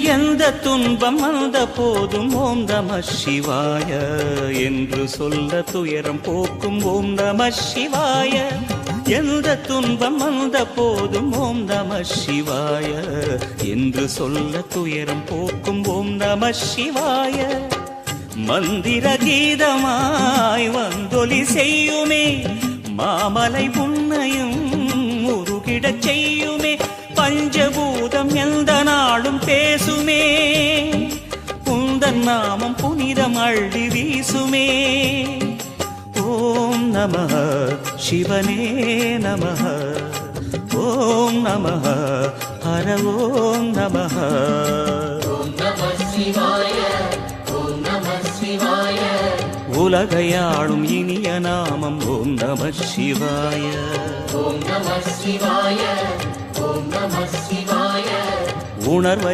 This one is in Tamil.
எந்த துன்பம் வந்த போதும் ஓம் நம சிவாய என்று சொல்ல துயரம் போக்கும் ஓம் நம சிவாய. எந்த துன்பம் வந்த போதும் ஓம் நம சிவாய என்று சொல்ல துயரம் போக்கும் ஓம் நம சிவாய. மந்திர கீதமாய் வந்தொலி செய்யுமே மாமலை உன்னையும் உருகிடச் செய்யுமே. பஞ்சபூதம் எந்த நாளும் பேசுமே உந்தன் நாமம் புனிதம் அள்ளி வீசுமே. ஓம் நமः சிவனே நமः ஓம் நமः ஹர ஓம் நமः. உலகையாளும் இனிய நாமம் ஓம் நம சிவாய. உணர்வை